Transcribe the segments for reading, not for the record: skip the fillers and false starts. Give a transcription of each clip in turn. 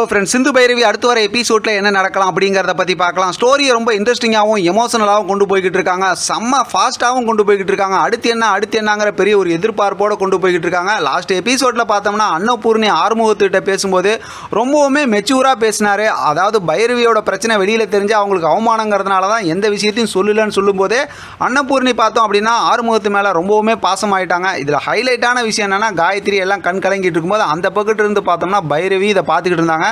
Friends, Sindhu Bhairavi அடுத்து வர எபிசோடில் என்ன நடக்கலாம் அப்படிங்கிறத பற்றி பார்க்கலாம். ஸ்டோரியை ரொம்ப இன்ட்ரெஸ்டிங்காகவும் எமோஷனலாகவும் கொண்டு போய்கிட்டு இருக்காங்க. செம்ம ஃபாஸ்ட்டாகவும் கொண்டு போய்கிட்டு இருக்காங்க. அடுத்து என்னங்கிற பெரிய ஒரு எதிர்பார்ப்போடு கொண்டு போய்கிட்டு இருக்காங்க. லாஸ்ட் எபிசோடில் பார்த்தோம்னா அன்னபூர்ணி ஆறுமுகத்திட்ட பேசும்போது ரொம்பவுமே மெச்சூராக பேசினார். அதாவது பைரவியோட பிரச்சனை வெளியில் தெரிஞ்சு அவங்களுக்கு அவமானங்கிறதுனால தான் எந்த விஷயத்தையும் சொல்லலன்னு சொல்லும்போதே அன்னபூர்ணி பார்த்தோம் அப்படின்னா ஆறுமுகத்து மேலே ரொம்பவுமே பாசமாயிட்டாங்க. இதில் ஹைலைட்டான விஷயம் என்னென்னா காயத்ரி எல்லாம் கண் கலங்கிட்டு இருக்கும்போது அந்த பக்கத்து இருந்து பார்த்தோம்னா பைரவி இதை பார்த்துக்கிட்டு இருந்தாங்க.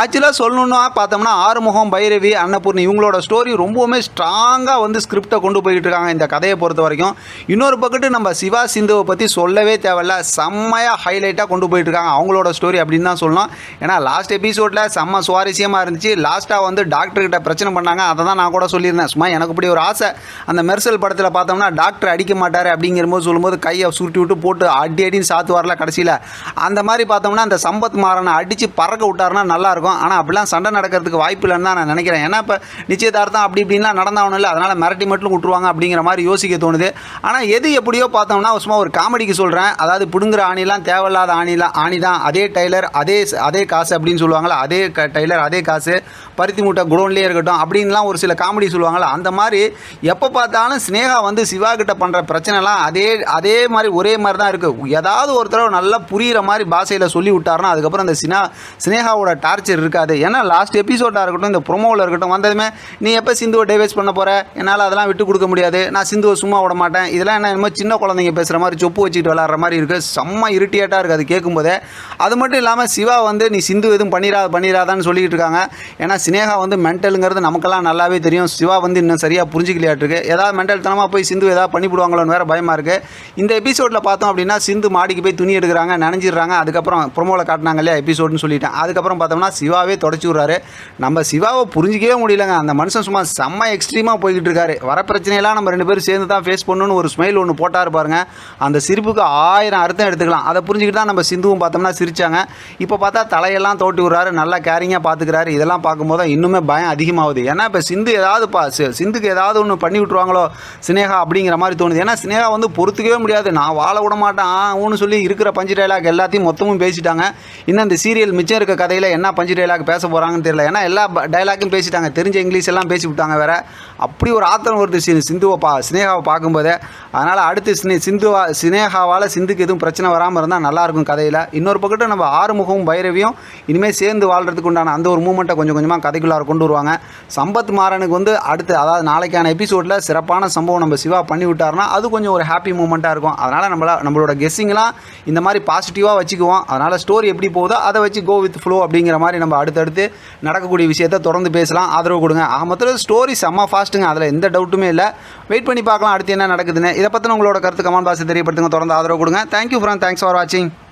ஆக்சுவலாக சொல்லணுன்னா பார்த்தோம்னா ஆறுமுகம், பைரவி, அன்னபூர்ணி இவங்களோட ஸ்டோரி ரொம்பவுமே ஸ்ட்ராங்காக வந்து ஸ்கிரிப்டை கொண்டு போய்கிட்டு இருக்காங்க இந்த கதையை பொறுத்த வரைக்கும். இன்னொரு பக்கத்து நம்ம சிவா சிந்துவை பற்றி சொல்லவே தேவையில்ல, செம்மையாக ஹைலைட்டாக கொண்டு போயிட்டு இருக்காங்க அவங்களோட ஸ்டோரி அப்படின்னு தான் சொல்லணும். ஏன்னா லாஸ்ட் எபிசோடில் செம்ம சுவாரஸ்யமாக இருந்துச்சு. லாஸ்ட்டாக வந்து டாக்டர்கிட்ட பிரச்சனை பண்ணாங்க. அதை தான் நான் கூட சொல்லியிருந்தேன். சும்மா எனக்கு இப்படி ஒரு ஆசை, அந்த மெர்சல் படத்தில் பார்த்தோம்னா டாக்டர் அடிக்க மாட்டார் அப்படிங்கிறபோது சொல்லும்போது கையை சுருட்டி விட்டு போட்டு அடின்னு சாத்துவார்ல கடைசியில், அந்த மாதிரி பார்த்தோம்னா அந்த சம்பத் மாறனை அடித்து பறக்க விட்டாருன்னா நல்லாயிருக்கும். ஆனால் அப்படிலாம் சண்டை நடக்கிறதுக்கு வாய்ப்பு இல்லைன்னு தான் நான் நினைக்கிறேன். ஏன்னா இப்போ நிச்சயதார்த்தம் அப்படி இப்படின்லாம் நடந்தாகணும் இல்லை, அதனால் மிரட்டி மட்டும் விட்டுருவாங்க அப்படிங்கிற மாதிரி யோசிக்க தோணுது. ஆனால் எது எப்படியோ பார்த்தோம்னா சும்மா ஒரு காமெடிக்கு சொல்கிறேன். அதாவது பிடுங்குற ஆணிலாம் தேவையில்லாத ஆணி தான். அதே டைலர் அதே காசு அப்படின்னு சொல்லுவாங்களா, அதே டைலர் அதே காசு, பருத்தி மூட்டை குடோன்லேயே இருக்கட்டும் அப்படின்லாம் ஒரு சில காமெடி சொல்லுவாங்களா, அந்த மாதிரி எப்போ பார்த்தாலும் ஸ்னேகா வந்து சிவா கிட்ட பண்ணுற பிரச்சனைலாம் அதே மாதிரி ஒரே மாதிரி தான் இருக்குது. ஏதாவது ஒரு தடவை நல்லா புரிகிற மாதிரி பாஷையில் சொல்லி விட்டாருன்னா அதுக்கப்புறம் அந்த ஸ்னேகாவோட டார்ச்சர் இருக்காது. ஏன்னா லாஸ்ட் எபிசோடாக இருக்கட்டும், இந்த ப்ரொமோவில் இருக்கட்டும், வந்ததுமே நீ எப்போ சிந்துவை டைவர்ஸ் பண்ண போகிற, என்னால் அதெல்லாம் விட்டு கொடுக்க முடியாது, நான் சிந்துவை சும்மா விட மாட்டேன், இதெல்லாம் என்ன சின்ன குழந்தைங்க பேசுகிற மாதிரி சொப்பு வச்சுக்கிட்டு விளாட்ற மாதிரி இருக்குது. செம்ம இரிட்டேட்டாக இருக்குது அது கேட்கும்போதே. அது மட்டும் இல்லாமல் சிவா வந்து நீ சிந்து எதுவும் பண்ணிடாதான்னு சொல்லிக்கிட்டு இருக்காங்க. ஏன்னா ஸ்னேகா வந்து மென்டலுங்கிறது நமக்கெல்லாம் நல்லாவே தெரியும். சிவா வந்து இன்னும் சரியாக புரிஞ்சிக்கலையாட்டிருக்கு. ஏதாவது மென்டல் தனமாக போய் சிந்து ஏதாவது பண்ணிவிடுவாங்களோன்னு வேறு பயமாக இருக்குது. இந்த எபிசோடில் பார்த்தோம் அப்படின்னா சிந்து மாடிக்கு போய் துணி எடுக்கிறாங்க, நனைஞ்சிடுறாங்க. அதுக்கப்புறம் ப்ரொமோவில் காட்டினாங்க இல்லையா எபிசோடுன்னு சொல்லிட்டேன். அதுக்கப்புறம் பார்த்தோம்னா சிவாவே தொடச்சி விட்றாரு. நம்ம சிவாவை புரிஞ்சிக்கவே முடியலங்க. அந்த மனுஷன் சும்மா செம்ம எக்ஸ்ட்ரீமாக போய்கிட்டு இருக்காரு. வர பிரச்சனையெல்லாம் நம்ம 2 பேரும் சேர்ந்து தான் ஃபேஸ் பண்ணணும்னு ஒரு ஸ்மைல் ஒன்று போட்டார் பாருங்க. அந்த சிரிப்புக்கு 1000 அர்த்தம் எடுத்துக்கலாம். அதை புரிஞ்சுக்கிட்டு தான் நம்ம சிந்துவும் பார்த்தோம்னா சிரிச்சாங்க. இப்போ பார்த்தா தலையெல்லாம் தோட்டி விட்றாரு, நல்லா கேரிங்காக பார்த்துக்கிறாரு. இதெல்லாம் பார்க்கும்போது இன்னுமே பயம் அதிகமாகுது. ஏன்னா இப்போ சிந்துக்கு ஏதாவது ஒன்று பண்ணி விட்ருவாங்களோ ஸ்னேகா அப்படிங்கிற மாதிரி தோணுது. ஏன்னா ஸ்னேகா வந்து பொறுத்துக்கவே முடியாது. நான் வாழ விட மாட்டேன் ஊன்னு சொல்லி இருக்கிற பஞ்சு டைலாக் எல்லாத்தையும் மொத்தமும் பேசிட்டாங்க. இன்னும் இந்த சீரியல் மிச்சம் இருக்க கதையில் என்ன பஞ்சு டைலாக் பேச போகிறாங்கன்னு தெரியல. ஏன்னா எல்லா டைலாக்கும் பேசிட்டாங்க, தெரிஞ்ச இங்கிலீஷ் எல்லாம் பேசி விட்டாங்க வேறு. அப்படி ஒரு ஆத்திரம் வருது ஸ்னேகாவை பார்க்கும்போதே. அதனால் அடுத்து ஸ்னேகாவால் சிந்துக்கு எதுவும் பிரச்சனை வராமல் இருந்தால் நல்லாயிருக்கும் கதையில். இன்னொரு பக்கத்து நம்ம ஆறுமுகமும் பைரவியும் இனிமேல் சேர்ந்து வாழ்கிறதுக்கு உண்டான அந்த ஒரு மூமெண்ட்டை கொஞ்சம் கொஞ்சமாக கதைக்குள்ளார கொண்டு வருவாங்க. சம்பத் மாறனுக்கு வந்து அடுத்து அதாவது நாளைக்கான எபிசோடில் சிறப்பான சம்பவம் நம்ம சிவா பண்ணி விட்டார்னா அது கொஞ்சம் ஒரு ஹாப்பி மூமெண்ட்டாக இருக்கும். அதனால் நம்மளோட கெஸ்ஸிங்லாம் இந்த மாதிரி பாசிட்டிவாக வச்சுக்குவோம். அதனால் ஸ்டோரி எப்படி போகுதோ அதை வச்சு கோ வித் ஃப்ளோ அப்படிங்கிற மாதிரி நம்ம அடுத்தடுத்து நடக்கக்கூடிய விஷயத்தை தொடர்ந்து பேசலாம். ஆதரவு கொடுங்க. மொத்தத்தில் ஸ்டோரி செம்ம ஃபாஸ்ட்டுங்க, அதில் எந்த டவுட்டுமே இல்லை. வெயிட் பண்ணி பார்க்கலாம் அடுத்து என்ன நடக்குதுன்னு. இதை பற்றின உங்களோட கருத்து கமெண்ட் பாக்ஸில் தெரியப்படுத்துங்க. தொடர்ந்து ஆதரவு கொடுங்க. தேங்க்யூ ஃப்ரெண்ட், தேங்க்ஸ் ஃபார் வாட்சிங்.